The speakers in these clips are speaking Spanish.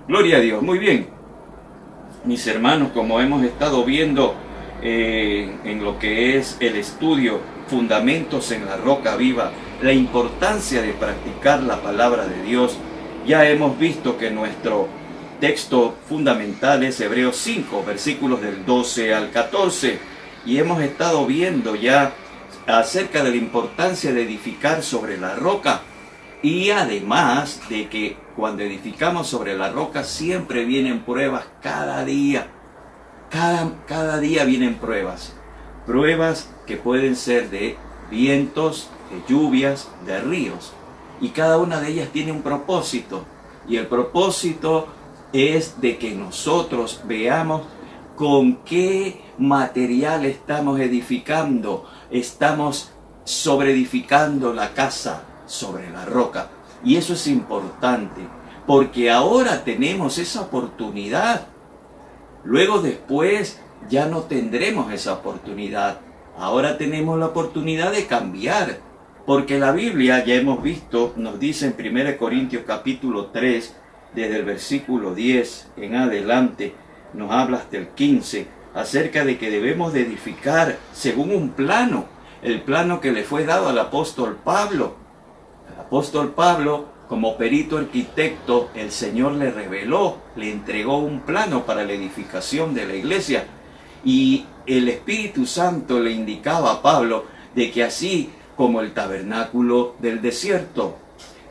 Gloria a Dios. Muy bien, mis hermanos, como hemos estado viendo en lo que es el estudio Fundamentos en la Roca Viva, la importancia de practicar la palabra de Dios, ya hemos visto que nuestro texto fundamental es Hebreos 5, versículos del 12 al 14, y hemos estado viendo ya acerca de la importancia de edificar sobre la roca. Y además de que cuando edificamos sobre la roca siempre vienen pruebas cada día. Cada día vienen pruebas. Pruebas que pueden ser de vientos, de lluvias, de ríos. Y cada una de ellas tiene un propósito. Y el propósito es de que nosotros veamos con qué material estamos edificando. Estamos sobreedificando la casa sobre la roca. Y eso es importante, porque ahora tenemos esa oportunidad. Luego después ya no tendremos esa oportunidad. Ahora tenemos la oportunidad de cambiar, porque la Biblia, ya hemos visto, nos dice en 1 Corintios capítulo 3, desde el versículo 10 en adelante, nos habla hasta el 15, acerca de que debemos de edificar según un plano, el plano que le fue dado al apóstol Pablo. El apóstol Pablo, como perito arquitecto, el Señor le reveló, le entregó un plano para la edificación de la iglesia. Y el Espíritu Santo le indicaba a Pablo de que así como el tabernáculo del desierto,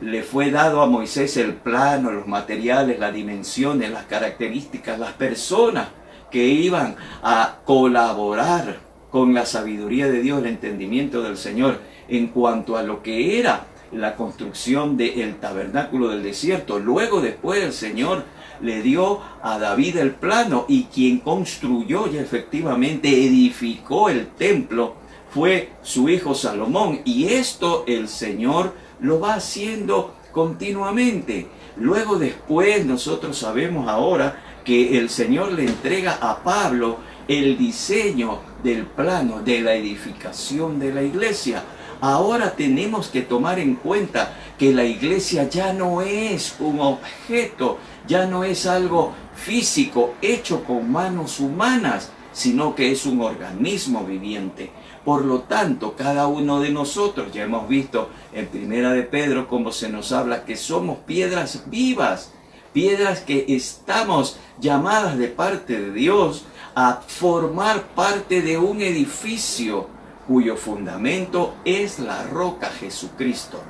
le fue dado a Moisés el plano, los materiales, las dimensiones, las características, las personas que iban a colaborar con la sabiduría de Dios, el entendimiento del Señor en cuanto a lo que era la construcción del tabernáculo del desierto. Luego después el Señor le dio a David el plano, y quien construyó y efectivamente edificó el templo fue su hijo Salomón. Y esto el Señor lo va haciendo continuamente. Luego después nosotros sabemos ahora que el Señor le entrega a Pablo el diseño del plano de la edificación de la iglesia. Ahora tenemos que tomar en cuenta que la iglesia ya no es un objeto, ya no es algo físico hecho con manos humanas, sino que es un organismo viviente. Por lo tanto, cada uno de nosotros, ya hemos visto en Primera de Pedro cómo se nos habla que somos piedras vivas, piedras que estamos llamadas de parte de Dios a formar parte de un edificio cuyo fundamento es la roca Jesucristo.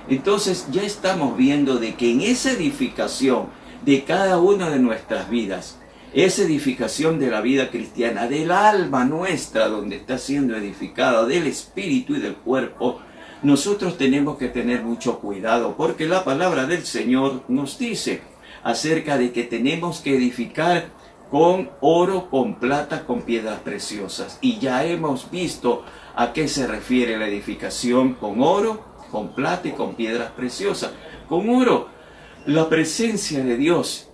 Entonces ya estamos viendo de que en esa edificación de cada una de nuestras vidas, esa edificación de la vida cristiana, del alma nuestra donde está siendo edificada, del espíritu y del cuerpo, nosotros tenemos que tener mucho cuidado, porque la palabra del Señor nos dice acerca de que tenemos que edificar con oro, con plata, con piedras preciosas. Y ya hemos visto a qué se refiere la edificación con oro, con plata y con piedras preciosas. Con oro, la presencia de Dios.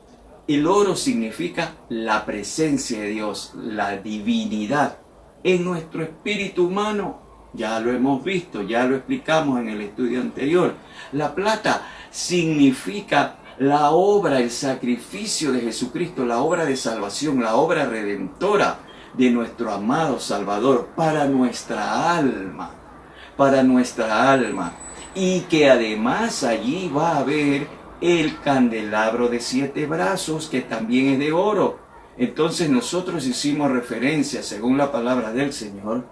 El oro significa la presencia de Dios, la divinidad en nuestro espíritu humano. Ya lo hemos visto, ya lo explicamos en el estudio anterior. La plata significa la obra, el sacrificio de Jesucristo, la obra de salvación, la obra redentora de nuestro amado Salvador para nuestra alma, para nuestra alma. Y que además allí va a haber el candelabro de 7 brazos, que también es de oro. Entonces nosotros hicimos referencia, según la palabra del Señor,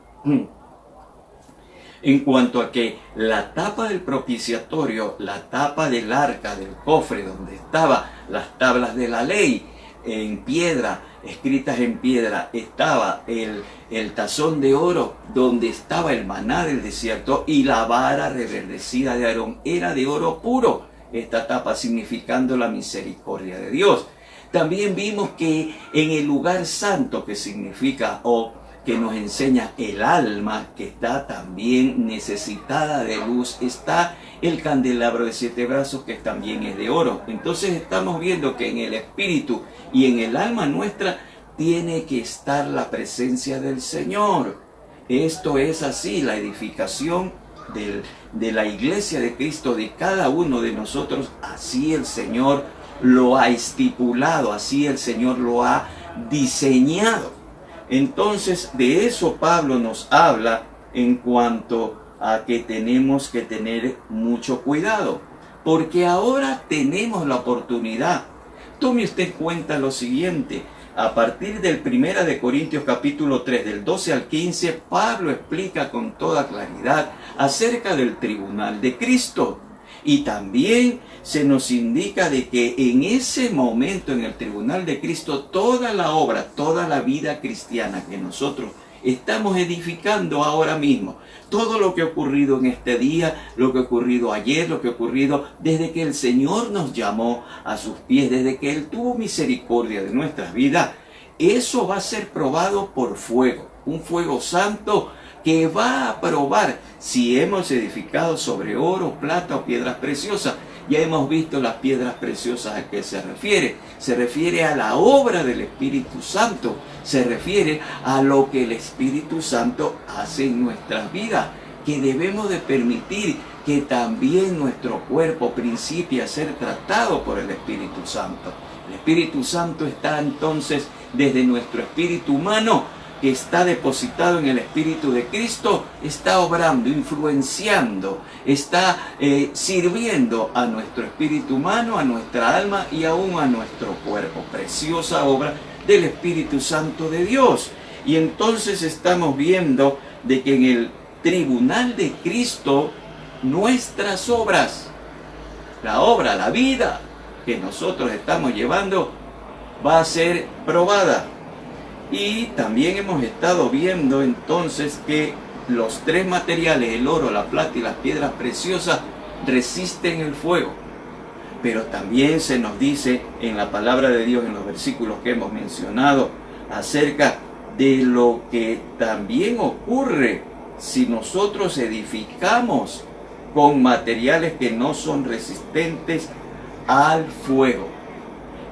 en cuanto a que la tapa del propiciatorio, la tapa del arca, del cofre donde estaban las tablas de la ley en piedra, escritas en piedra, estaba el tazón de oro donde estaba el maná del desierto, y la vara reverdecida de Aarón era de oro puro, esta tapa significando la misericordia de Dios. También vimos que en el lugar santo, que significa que nos enseña el alma, que está también necesitada de luz, está el candelabro de 7 brazos, que también es de oro. Entonces estamos viendo que en el espíritu y en el alma nuestra tiene que estar la presencia del Señor. Esto es así, la edificación de la iglesia de Cristo, de cada uno de nosotros, así el Señor lo ha estipulado, así el Señor lo ha diseñado. Entonces, de eso Pablo nos habla en cuanto a que tenemos que tener mucho cuidado, porque ahora tenemos la oportunidad. Tome usted en cuenta lo siguiente: a partir del 1 de Corintios capítulo 3, del 12 al 15, Pablo explica con toda claridad acerca del tribunal de Cristo. Y también se nos indica de que en ese momento, en el tribunal de Cristo, toda la obra, toda la vida cristiana que nosotros estamos edificando ahora mismo, todo lo que ha ocurrido en este día, lo que ha ocurrido ayer, lo que ha ocurrido desde que el Señor nos llamó a sus pies, desde que Él tuvo misericordia de nuestras vidas, eso va a ser probado por fuego, un fuego santo que va a probar si hemos edificado sobre oro, plata o piedras preciosas. Ya hemos visto las piedras preciosas a qué se refiere. Se refiere a la obra del Espíritu Santo. Se refiere a lo que el Espíritu Santo hace en nuestras vidas, que debemos de permitir que también nuestro cuerpo principie a ser tratado por el Espíritu Santo. El Espíritu Santo está entonces desde nuestro espíritu humano, que está depositado en el Espíritu de Cristo, está obrando, influenciando, está sirviendo a nuestro espíritu humano, a nuestra alma y aún a nuestro cuerpo. Preciosa obra del Espíritu Santo de Dios. Y entonces estamos viendo de que en el tribunal de Cristo, nuestras obras, la obra, la vida que nosotros estamos llevando, va a ser probada. Y también hemos estado viendo entonces que los tres materiales, el oro, la plata y las piedras preciosas, resisten el fuego. Pero también se nos dice en la palabra de Dios, en los versículos que hemos mencionado, acerca de lo que también ocurre si nosotros edificamos con materiales que no son resistentes al fuego.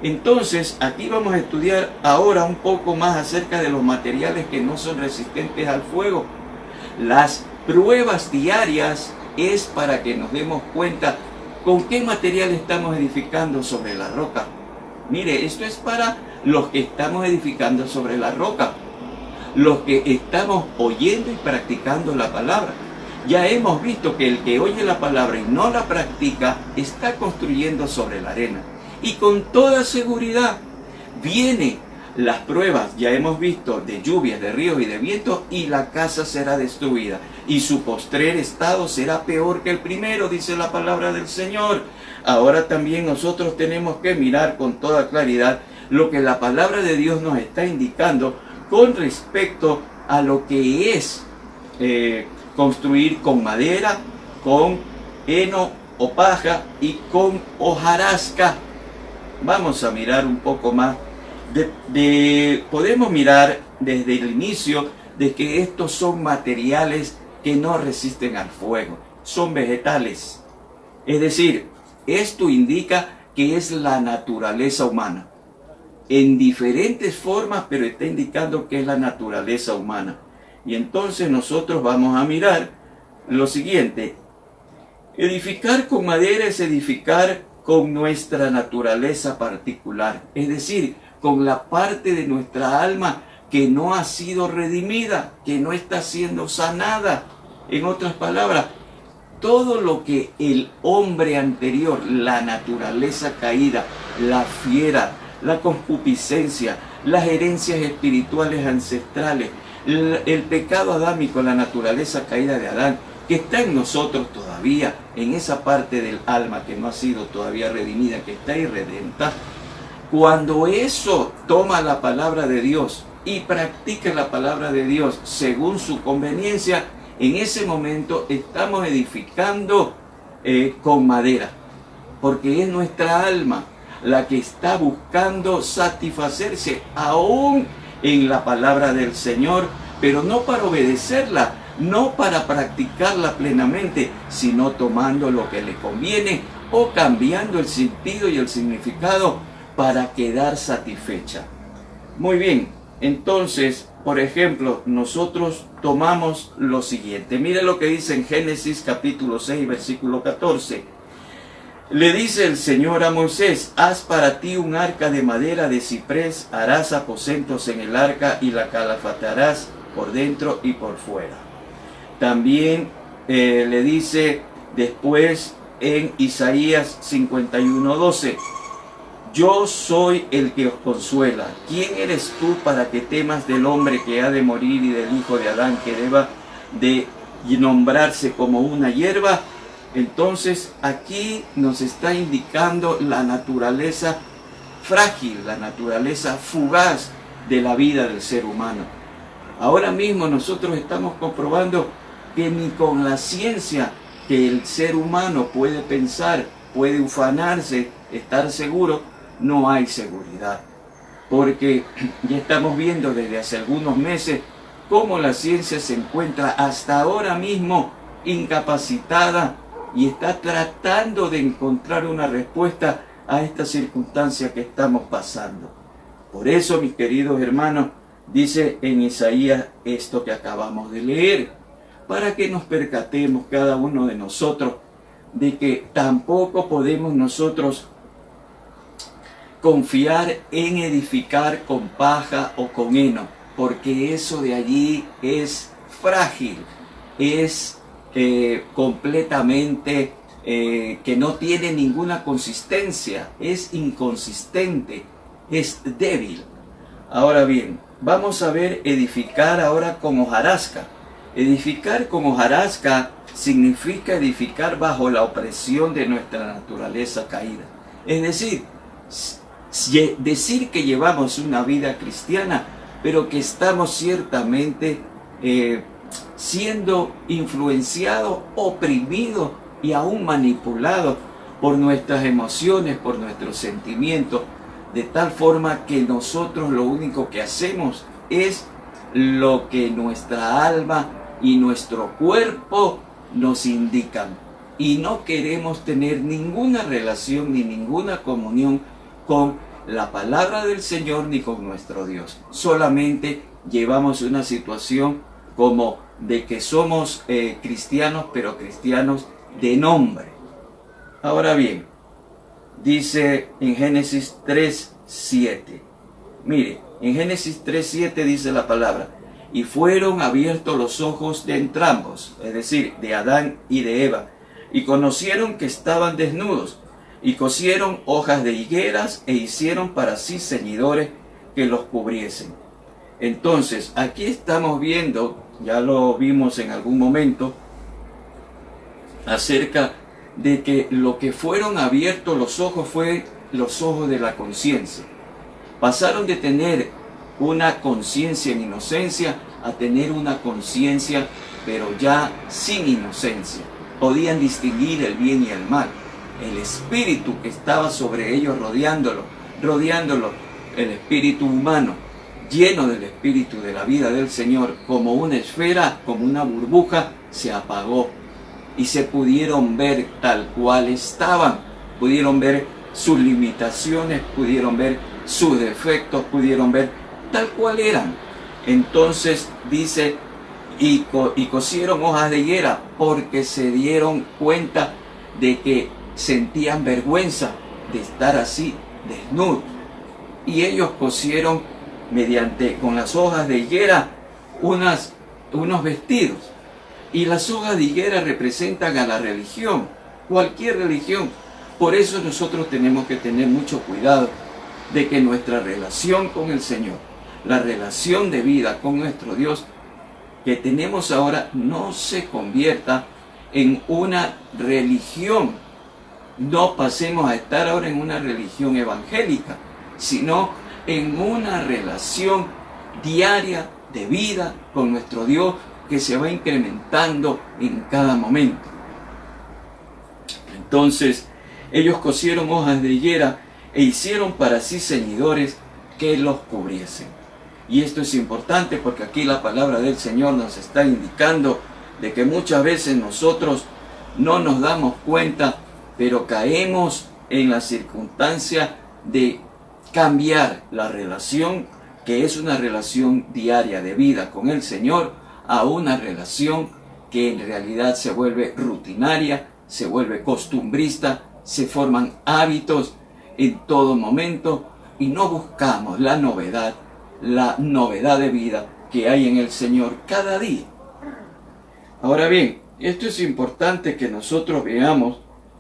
Entonces, aquí vamos a estudiar ahora un poco más acerca de los materiales que no son resistentes al fuego. Las pruebas diarias es para que nos demos cuenta con qué material estamos edificando sobre la roca. Mire, esto es para los que estamos edificando sobre la roca, los que estamos oyendo y practicando la palabra. Ya hemos visto que el que oye la palabra y no la practica está construyendo sobre la arena. Y con toda seguridad vienen las pruebas, ya hemos visto, de lluvias, de ríos y de vientos, y la casa será destruida. Y su postrer estado será peor que el primero, dice la palabra del Señor. Ahora también nosotros tenemos que mirar con toda claridad lo que la palabra de Dios nos está indicando con respecto a lo que es construir con madera, con heno o paja y con hojarasca. Vamos a mirar un poco más. Podemos mirar desde el inicio de que estos son materiales que no resisten al fuego. Son vegetales. Es decir, esto indica que es la naturaleza humana. En diferentes formas, pero está indicando que es la naturaleza humana. Y entonces nosotros vamos a mirar lo siguiente. Edificar con madera es edificar con nuestra naturaleza particular, es decir, con la parte de nuestra alma que no ha sido redimida, que no está siendo sanada. En otras palabras, todo lo que el hombre anterior, la naturaleza caída, la fiera, la concupiscencia, las herencias espirituales ancestrales, el pecado adámico, la naturaleza caída de Adán, que está en nosotros todavía, en esa parte del alma que no ha sido todavía redimida, que está irredenta. Cuando eso toma la palabra de Dios y practica la palabra de Dios según su conveniencia, en ese momento estamos edificando con madera, porque es nuestra alma la que está buscando satisfacerse aún en la palabra del Señor, pero no para obedecerla, no para practicarla plenamente, sino tomando lo que le conviene o cambiando el sentido y el significado para quedar satisfecha. Muy bien, entonces, por ejemplo, nosotros tomamos lo siguiente. Mire lo que dice en Génesis capítulo 6, versículo 14. Le dice el Señor a Moisés: haz para ti un arca de madera de ciprés, harás aposentos en el arca y la calafatarás por dentro y por fuera. También le dice después en Isaías 51:12: yo soy el que os consuela. ¿Quién eres tú para que temas del hombre que ha de morir y del hijo de Adán que deba de nombrarse como una hierba? Entonces aquí nos está indicando la naturaleza frágil, la naturaleza fugaz de la vida del ser humano. Ahora mismo nosotros estamos comprobando que ni con la ciencia que el ser humano puede pensar, puede ufanarse, estar seguro, no hay seguridad. Porque ya estamos viendo desde hace algunos meses cómo la ciencia se encuentra hasta ahora mismo incapacitada y está tratando de encontrar una respuesta a esta circunstancia que estamos pasando. Por eso, mis queridos hermanos, dice en Isaías esto que acabamos de leer, para que nos percatemos cada uno de nosotros de que tampoco podemos nosotros confiar en edificar con paja o con heno, porque eso de allí es frágil, es completamente que no tiene ninguna consistencia, es inconsistente, es débil. Ahora bien, vamos a ver edificar ahora con hojarasca. Edificar con hojarasca significa edificar bajo la opresión de nuestra naturaleza caída. Es decir, decir que llevamos una vida cristiana, pero que estamos ciertamente siendo influenciados, oprimidos y aún manipulados por nuestras emociones, por nuestros sentimientos, de tal forma que nosotros lo único que hacemos es lo que nuestra alma y nuestro cuerpo nos indican, y no queremos tener ninguna relación ni ninguna comunión con la palabra del Señor ni con nuestro Dios. Solamente llevamos una situación como de que somos cristianos, pero cristianos de nombre. Ahora bien, dice en Génesis 3:7. Mire, en Génesis 3:7 dice la palabra: y fueron abiertos los ojos de entrambos, es decir, de Adán y de Eva, y conocieron que estaban desnudos, y cosieron hojas de higueras e hicieron para sí ceñidores que los cubriesen. Entonces, aquí estamos viendo, ya lo vimos en algún momento, acerca de que lo que fueron abiertos los ojos fue los ojos de la conciencia. Pasaron de tener una conciencia en inocencia a tener una conciencia, pero ya sin inocencia. Podían distinguir el bien y el mal. El espíritu que estaba sobre ellos rodeándolo, el espíritu humano, lleno del espíritu de la vida del Señor, como una esfera, como una burbuja, se apagó. Y se pudieron ver tal cual estaban. Pudieron ver sus limitaciones, pudieron ver sus defectos, pudieron ver tal cual eran. Entonces dice, y cosieron hojas de higuera, porque se dieron cuenta de que sentían vergüenza de estar así desnudos. Y ellos cosieron con las hojas de higuera unos vestidos. Y las hojas de higuera representan a la religión, cualquier religión. Por eso nosotros tenemos que tener mucho cuidado de que nuestra relación con el Señor, la relación de vida con nuestro Dios que tenemos ahora, no se convierta en una religión. No pasemos a estar ahora en una religión evangélica, sino en una relación diaria de vida con nuestro Dios que se va incrementando en cada momento. Entonces, ellos cosieron hojas de higuera e hicieron para sí ceñidores que los cubriesen. Y esto es importante porque aquí la palabra del Señor nos está indicando de que muchas veces nosotros no nos damos cuenta, pero caemos en la circunstancia de cambiar la relación, que es una relación diaria de vida con el Señor, a una relación que en realidad se vuelve rutinaria, se vuelve costumbrista se forman hábitos en todo momento y no buscamos la novedad de vida que hay en el Señor cada día. Ahora bien, esto es importante que nosotros veamos,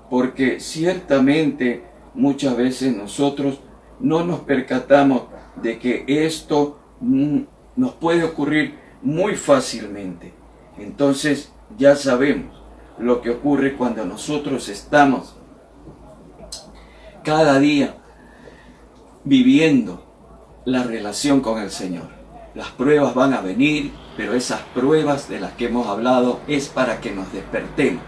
porque ciertamente muchas veces nosotros no nos percatamos de que esto nos puede ocurrir muy fácilmente. Entonces ya sabemos lo que ocurre cuando nosotros estamos cada día viviendo la relación con el Señor. Las pruebas van a venir, pero esas pruebas de las que hemos hablado es para que nos despertemos,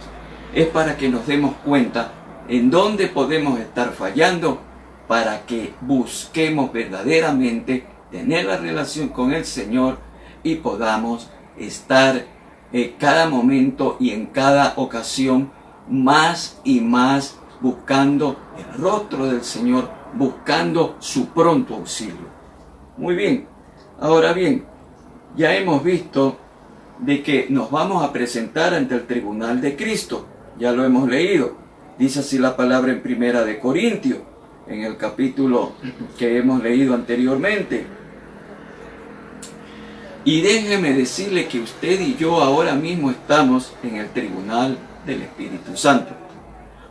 es para que nos demos cuenta en dónde podemos estar fallando, para que busquemos verdaderamente tener la relación con el Señor y podamos estar en cada momento y en cada ocasión más y más buscando el rostro del Señor, buscando su pronto auxilio. Muy bien, ahora bien, ya hemos visto de que nos vamos a presentar ante el tribunal de Cristo. Ya lo hemos leído. Dice así la palabra en Primera de Corintios, en el capítulo que hemos leído anteriormente. Y déjeme decirle que usted y yo ahora mismo estamos en el tribunal del Espíritu Santo.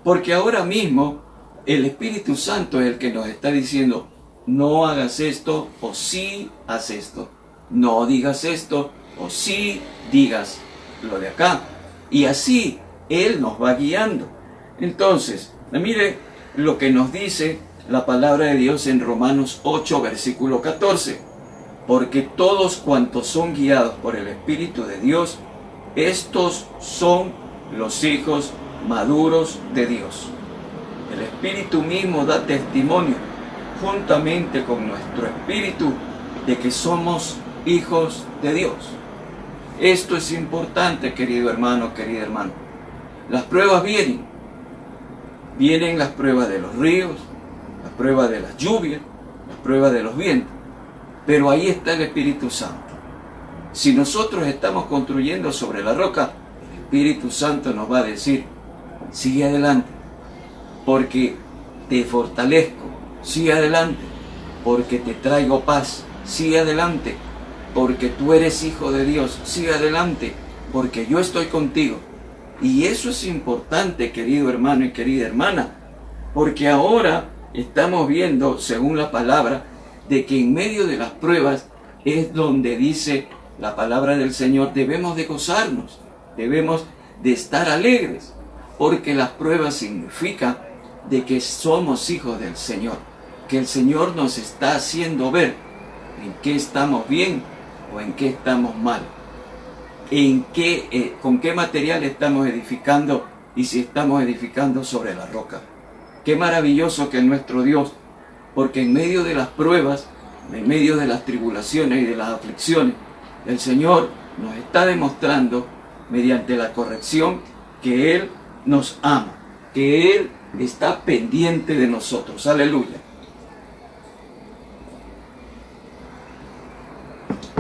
Porque ahora mismo el Espíritu Santo es el que nos está diciendo: no hagas esto o sí haz esto. No digas esto o sí digas lo de acá. Y así Él nos va guiando. Entonces, mire lo que nos dice la palabra de Dios en Romanos 8, versículo 14. Porque todos cuantos son guiados por el Espíritu de Dios, estos son los hijos maduros de Dios. El Espíritu mismo da testimonio, juntamente con nuestro espíritu, de que somos hijos de Dios. Esto es importante, querido hermano, querida hermana. Las pruebas vienen. Vienen las pruebas de los ríos, las pruebas de las lluvias, las pruebas de los vientos. Pero ahí está el Espíritu Santo. Si nosotros estamos construyendo sobre la roca, el Espíritu Santo nos va a decir: sigue adelante, porque te fortalezco. Sigue adelante, porque te traigo paz. Sigue adelante, porque tú eres hijo de Dios. Sigue adelante, porque yo estoy contigo. Y eso es importante, querido hermano y querida hermana, porque ahora estamos viendo, según la palabra, de que en medio de las pruebas es donde dice la palabra del Señor, debemos de gozarnos, debemos de estar alegres, porque las pruebas significan de que somos hijos del Señor, que el Señor nos está haciendo ver en qué estamos bien o en qué estamos mal, con qué material estamos edificando y si estamos edificando sobre la roca. Qué maravilloso que nuestro Dios, porque en medio de las pruebas, en medio de las tribulaciones y de las aflicciones, el Señor nos está demostrando mediante la corrección que Él nos ama, que Él está pendiente de nosotros. Aleluya.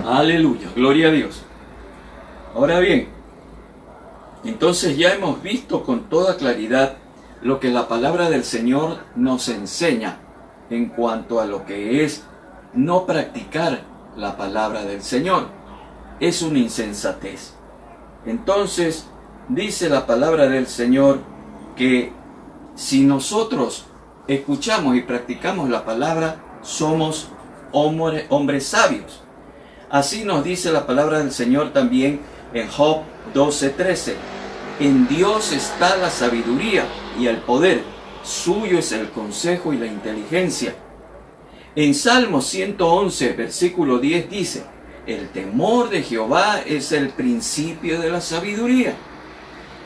Aleluya, gloria a Dios. Ahora bien, entonces ya hemos visto con toda claridad lo que la palabra del Señor nos enseña en cuanto a lo que es no practicar la palabra del Señor. Es una insensatez. Entonces, dice la palabra del Señor que si nosotros escuchamos y practicamos la palabra, somos hombres sabios. Así nos dice la palabra del Señor también en Job 12:13. En Dios está la sabiduría y el poder, suyo es el consejo y la inteligencia. En Salmo 111, versículo 10 dice: el temor de Jehová es el principio de la sabiduría.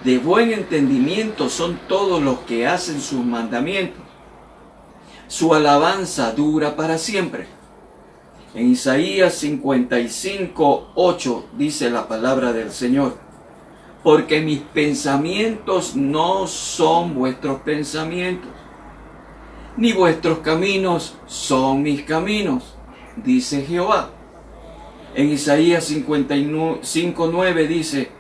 De buen entendimiento son todos los que hacen sus mandamientos. Su alabanza dura para siempre. En Isaías 55:8 dice la palabra del Señor: porque mis pensamientos no son vuestros pensamientos, ni vuestros caminos son mis caminos, dice Jehová. En Isaías 55:9 dice: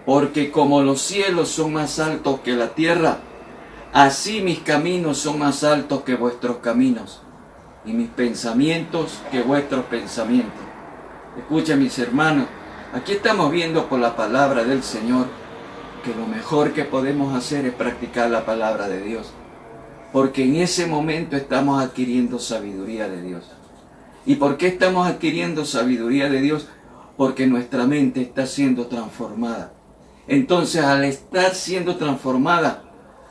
porque como los cielos son más altos que la tierra, Así mis caminos son más altos que vuestros caminos, y mis pensamientos que vuestros pensamientos. Escuchen, mis hermanos, aquí estamos viendo por la palabra del Señor que lo mejor que podemos hacer es practicar la palabra de Dios, porque en ese momento estamos adquiriendo sabiduría de Dios. ¿Y por qué estamos adquiriendo sabiduría de Dios? Porque nuestra mente está siendo transformada. Entonces, al estar siendo transformada,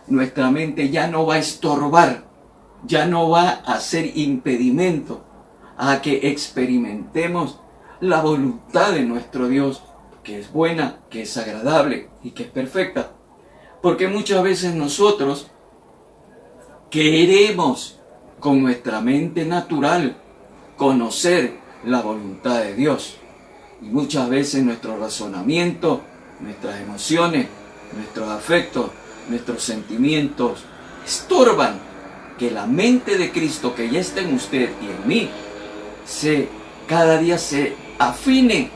nuestra mente ya no va a estorbar, ya no va a ser impedimento a que experimentemos la voluntad de nuestro Dios, que es buena, que es agradable y que es perfecta. Porque muchas veces nosotros queremos con nuestra mente natural conocer la voluntad de Dios. Y muchas veces nuestro razonamiento, nuestras emociones, nuestros afectos, nuestros sentimientos estorban que la mente de Cristo que ya está en usted y en mí cada día se afine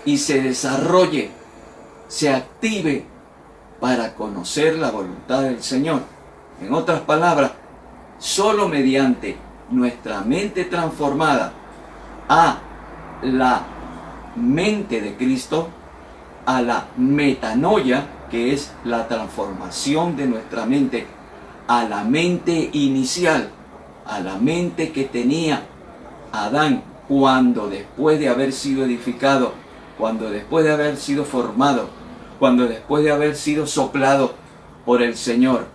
y se desarrolle, se active para conocer la voluntad del Señor. En otras palabras, solo mediante nuestra mente transformada a la mente de Cristo, a la metanoia, que es la transformación de nuestra mente a la mente inicial, a la mente que tenía Adán cuando después de haber sido edificado, cuando después de haber sido formado, cuando después de haber sido soplado por el Señor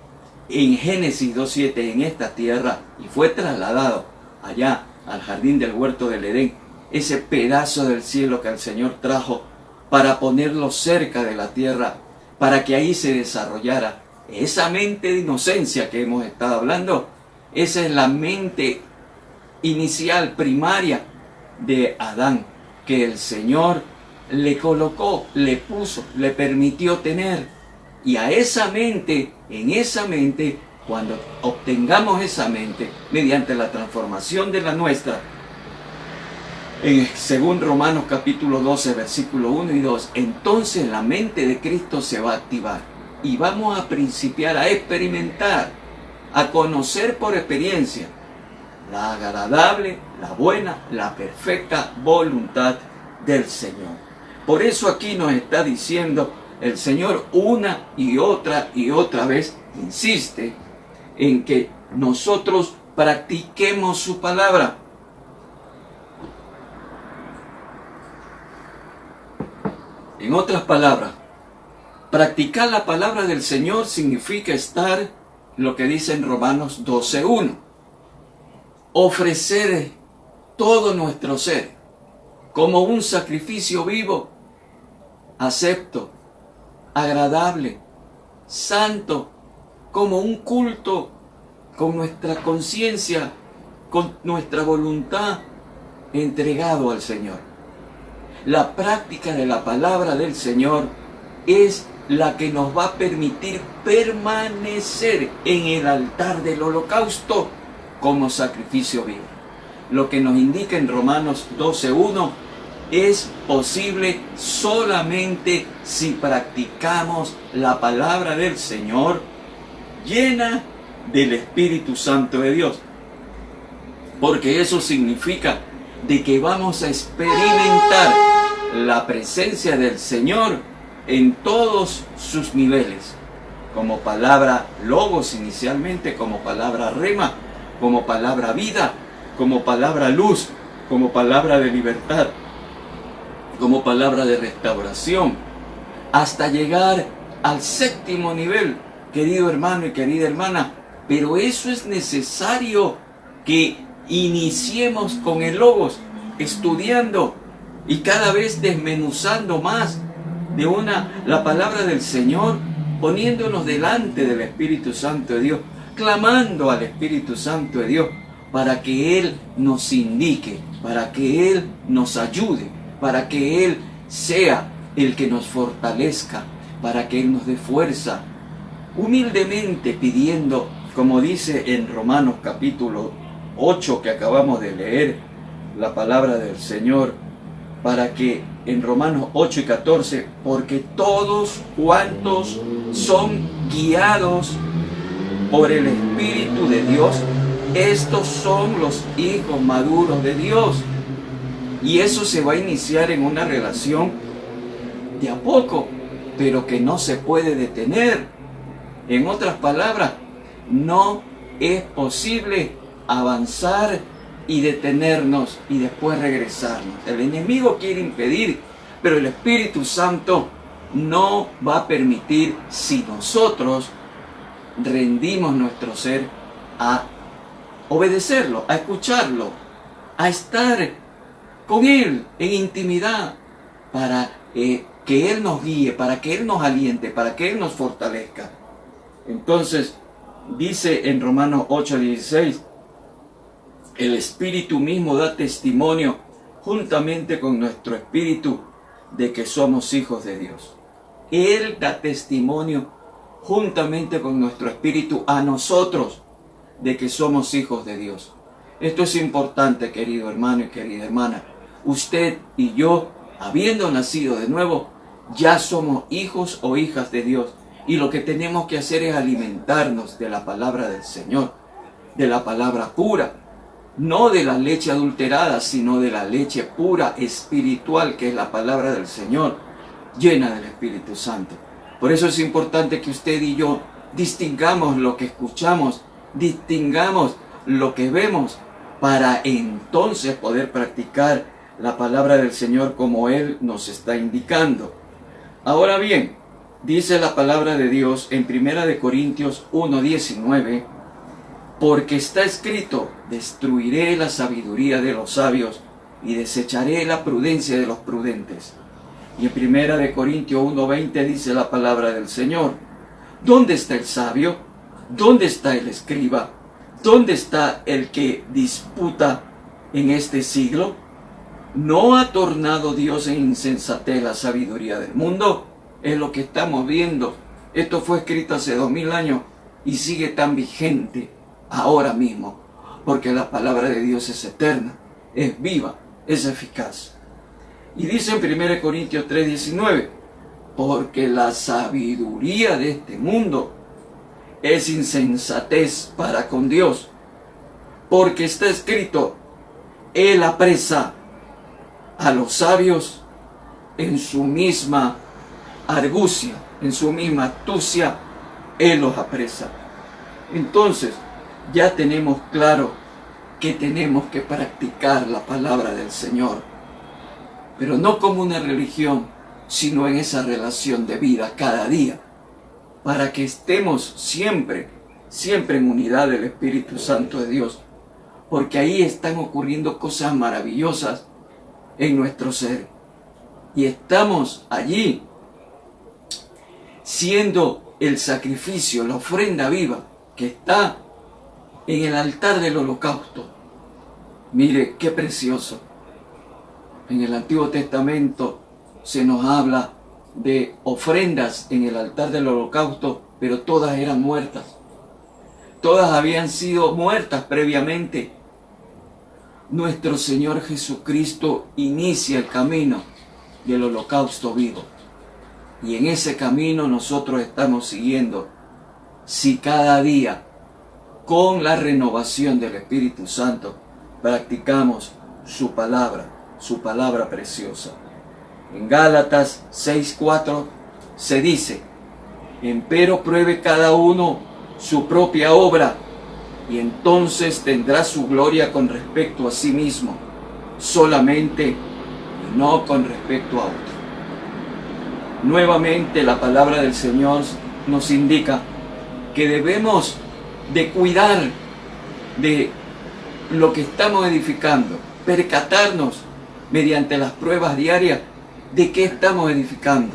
en Génesis 2:7 en esta tierra y fue trasladado allá al jardín del huerto del Edén, ese pedazo del cielo que el Señor trajo para ponerlo cerca de la tierra, para que ahí se desarrollara esa mente de inocencia que hemos estado hablando. Esa es la mente inicial, primaria de Adán, que el Señor le colocó, le puso, le permitió tener. Y a esa mente, en esa mente, cuando obtengamos esa mente, mediante la transformación de la nuestra, según Romanos capítulo 12, versículo 1 y 2, entonces la mente de Cristo se va a activar y vamos a principiar a experimentar, a conocer por experiencia la agradable, la buena, la perfecta voluntad del Señor. Por eso aquí nos está diciendo el Señor una y otra vez, insiste en que nosotros practiquemos su palabra. En otras palabras, practicar la palabra del Señor significa estar, lo que dice en Romanos 12:1, ofrecer todo nuestro ser como un sacrificio vivo, acepto, agradable, santo, como un culto, con nuestra conciencia, con nuestra voluntad, entregado al Señor. La práctica de la palabra del Señor es la que nos va a permitir permanecer en el altar del holocausto como sacrificio vivo. Lo que nos indica en Romanos 12:1 es posible solamente si practicamos la palabra del Señor llena del Espíritu Santo de Dios. Porque eso significa de que vamos a experimentar la presencia del Señor en todos sus niveles, como palabra logos inicialmente, como palabra rema, como palabra vida, como palabra luz, como palabra de libertad, como palabra de restauración, hasta llegar al séptimo nivel, querido hermano y querida hermana. Pero eso es necesario que iniciemos con el logos, estudiando y cada vez desmenuzando más la palabra del Señor, poniéndonos delante del Espíritu Santo de Dios, clamando al Espíritu Santo de Dios para que Él nos indique, para que Él nos ayude, para que Él sea el que nos fortalezca, para que Él nos dé fuerza, humildemente pidiendo, como dice en Romanos capítulo 8 que acabamos de leer, la palabra del Señor, para que en Romanos 8 y 14, porque todos cuantos son guiados por el Espíritu de Dios, estos son los hijos maduros de Dios. Y eso se va a iniciar en una relación de a poco, pero que no se puede detener. En otras palabras, no es posible avanzar y detenernos y después regresarnos. El enemigo quiere impedir, pero el Espíritu Santo no va a permitir si nosotros rendimos nuestro ser a obedecerlo, a escucharlo, a estar con Él en intimidad, para que Él nos guíe, para que Él nos aliente, para que Él nos fortalezca. Entonces, dice en Romanos 8:16, el Espíritu mismo da testimonio juntamente con nuestro espíritu de que somos hijos de Dios. Él da testimonio juntamente con nuestro espíritu a nosotros de que somos hijos de Dios. Esto es importante, querido hermano y querida hermana. Usted y yo, habiendo nacido de nuevo, ya somos hijos o hijas de Dios. Y lo que tenemos que hacer es alimentarnos de la palabra del Señor, de la palabra pura, no de la leche adulterada, sino de la leche pura, espiritual, que es la palabra del Señor, llena del Espíritu Santo. Por eso es importante que usted y yo distingamos lo que escuchamos, distingamos lo que vemos, para entonces poder practicar la palabra del Señor como Él nos está indicando. Ahora bien, dice la palabra de Dios en 1 Corintios 1:19, porque está escrito, destruiré la sabiduría de los sabios y desecharé la prudencia de los prudentes. Y en 1 Corintios 1:20 dice la palabra del Señor, ¿dónde está el sabio? ¿Dónde está el escriba? ¿Dónde está el que disputa en este siglo? ¿No ha tornado Dios en insensatez la sabiduría del mundo? Es lo que estamos viendo. Esto fue escrito hace 2000 años y sigue tan vigente ahora mismo, porque la palabra de Dios es eterna, es viva, es eficaz. Y dice en 1 Corintios 3:19, porque la sabiduría de este mundo es insensatez para con Dios, porque está escrito, Él apresa a los sabios en su misma argucia, en su misma astucia, Él los apresa. Entonces, ya tenemos claro que tenemos que practicar la palabra del Señor, pero no como una religión, sino en esa relación de vida cada día, para que estemos siempre en unidad del Espíritu Santo de Dios, porque ahí están ocurriendo cosas maravillosas en nuestro ser, y estamos allí siendo el sacrificio, la ofrenda viva que está en el altar del holocausto. Mire qué precioso. En el Antiguo Testamento se nos habla de ofrendas en el altar del holocausto, pero todas eran muertas. Todas habían sido muertas previamente. Nuestro Señor Jesucristo inicia el camino del holocausto vivo. Y en ese camino nosotros estamos siguiendo, si cada día, con la renovación del Espíritu Santo, practicamos su palabra preciosa. En Gálatas 6:4 se dice, empero pruebe cada uno su propia obra, y entonces tendrá su gloria con respecto a sí mismo, solamente, y no con respecto a otro. Nuevamente la palabra del Señor nos indica que debemos de cuidar de lo que estamos edificando, percatarnos mediante las pruebas diarias de qué estamos edificando,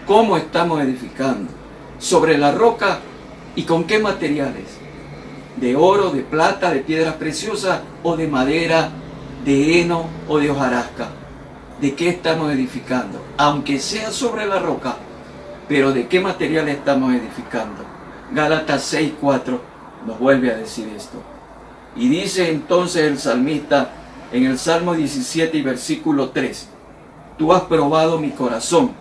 cómo estamos edificando, sobre la roca y con qué materiales, de oro, de plata, de piedras preciosas o de madera, de heno o de hojarasca. ¿De qué estamos edificando? Aunque sea sobre la roca, pero ¿de qué material estamos edificando? Gálatas 6:4 nos vuelve a decir esto. Y dice entonces el salmista en el Salmo 17 y versículo 3, tú has probado mi corazón,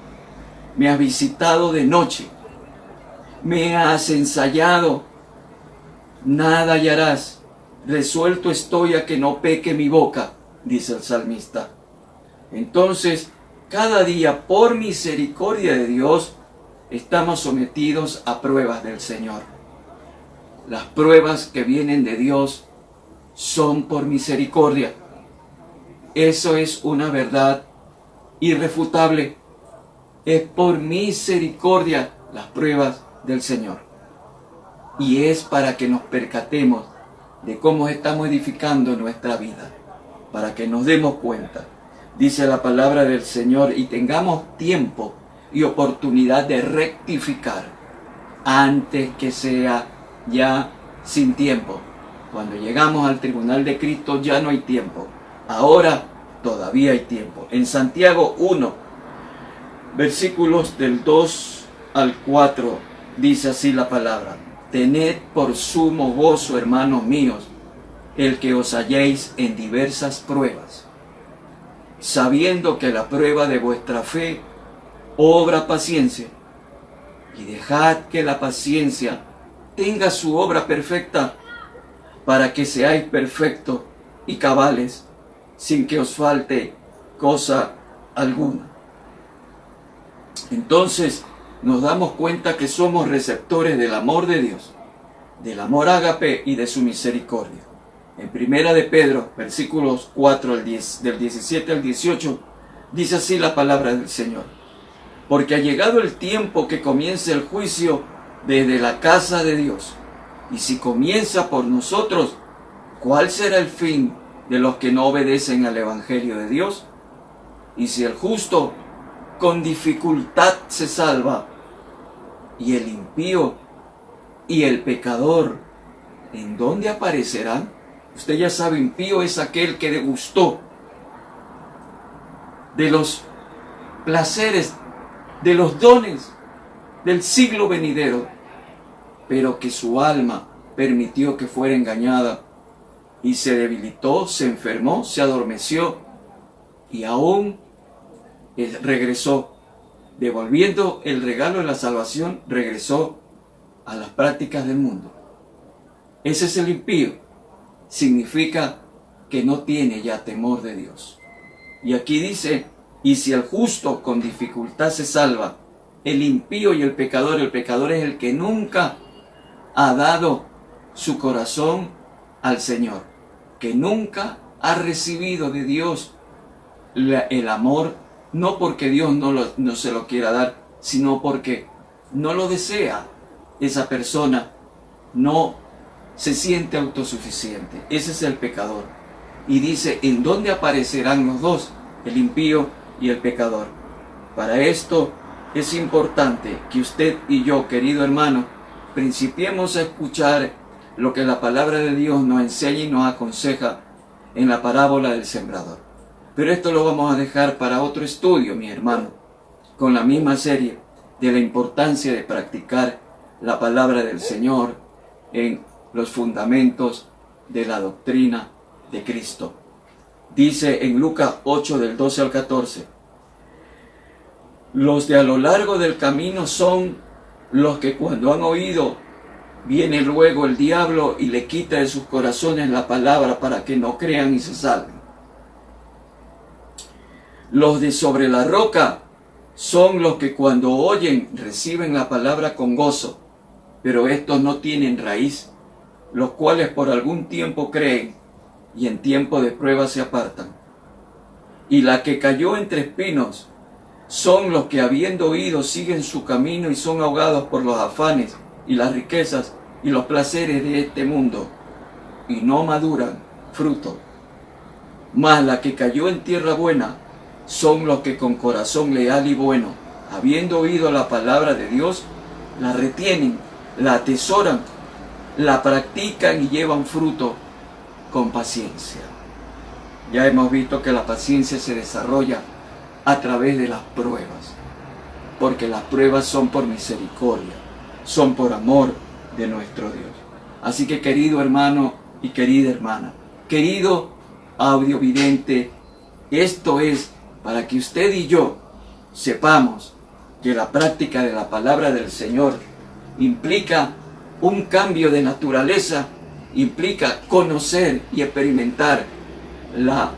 me has visitado de noche, me has ensayado nada hallarás. Resuelto estoy a que no peque mi boca, dice el salmista. Entonces, cada día, por misericordia de Dios, estamos sometidos a pruebas del Señor. Las pruebas que vienen de Dios son por misericordia. Eso es una verdad irrefutable. Es por misericordia las pruebas del Señor. Y es para que nos percatemos de cómo estamos edificando nuestra vida, para que nos demos cuenta. Dice la palabra del Señor, y tengamos tiempo y oportunidad de rectificar antes que sea ya sin tiempo. Cuando llegamos al tribunal de Cristo ya no hay tiempo. Ahora todavía hay tiempo. En Santiago 1, versículos del 2 al 4, dice así la palabra: tened por sumo gozo, hermanos míos, el que os halléis en diversas pruebas, sabiendo que la prueba de vuestra fe obra paciencia, y dejad que la paciencia tenga su obra perfecta, para que seáis perfectos y cabales, sin que os falte cosa alguna. Entonces nos damos cuenta que somos receptores del amor de Dios, del amor ágape y de su misericordia. En Primera de Pedro, versículos 4 del 17 al 18, dice así la palabra del Señor: porque ha llegado el tiempo que comience el juicio desde la casa de Dios. Y si comienza por nosotros, ¿cuál será el fin de los que no obedecen al Evangelio de Dios? Y si el justo con dificultad se salva, y el impío y el pecador, ¿en dónde aparecerán? Usted ya sabe, impío es aquel que degustó de los placeres, de los dones del siglo venidero, pero que su alma permitió que fuera engañada y se debilitó, se enfermó, se adormeció y aún regresó, devolviendo el regalo de la salvación, regresó a las prácticas del mundo. Ese es el impío. Significa que no tiene ya temor de Dios. Y aquí dice: y si el justo con dificultad se salva, el impío y el pecador es el que nunca ha dado su corazón al Señor, que nunca ha recibido de Dios el amor, no porque Dios no se lo quiera dar, sino porque no lo desea. Esa persona no se siente autosuficiente. Ese es el pecador. Y dice: ¿en dónde aparecerán los dos, el impío y el pecador? Para esto es importante que usted y yo, querido hermano, principiemos a escuchar lo que la palabra de Dios nos enseña y nos aconseja en la parábola del sembrador. Pero esto lo vamos a dejar para otro estudio, mi hermano, con la misma serie de la importancia de practicar la palabra del Señor en los fundamentos de la doctrina de Cristo. Dice en Lucas 8 del 12 al 14: los de a lo largo del camino son los que cuando han oído, viene luego el diablo y le quita de sus corazones la palabra para que no crean y se salven. Los de sobre la roca son los que cuando oyen reciben la palabra con gozo, pero estos no tienen raíz, los cuales por algún tiempo creen y en tiempo de prueba se apartan. Y la que cayó entre espinos son los que habiendo oído siguen su camino y son ahogados por los afanes y las riquezas y los placeres de este mundo y no maduran fruto. Mas la que cayó en tierra buena son los que con corazón leal y bueno, habiendo oído la palabra de Dios, la retienen, la atesoran, la practican y llevan fruto con paciencia. Ya hemos visto que la paciencia se desarrolla a través de las pruebas, porque las pruebas son por misericordia, son por amor de nuestro Dios. Así que, querido hermano y querida hermana, querido audiovidente, esto es para que usted y yo sepamos que la práctica de la palabra del Señor implica Un cambio de naturaleza implica conocer y experimentar la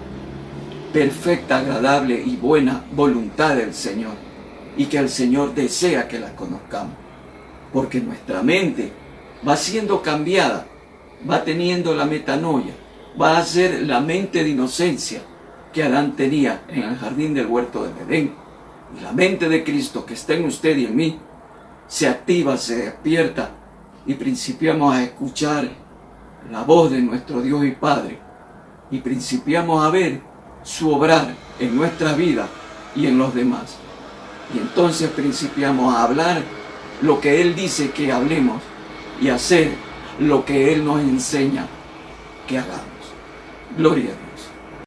perfecta, agradable y buena voluntad del Señor, y que el Señor desea que la conozcamos, porque nuestra mente va siendo cambiada, va teniendo la metanoia, va a ser la mente de inocencia que Adán tenía en el jardín del huerto del Edén. Y la mente de Cristo que está en usted y en mí se activa, se despierta, y principiamos a escuchar la voz de nuestro Dios y Padre, y principiamos a ver su obrar en nuestra vida y en los demás. Y entonces principiamos a hablar lo que Él dice que hablemos y hacer lo que Él nos enseña que hagamos. Gloria a Dios.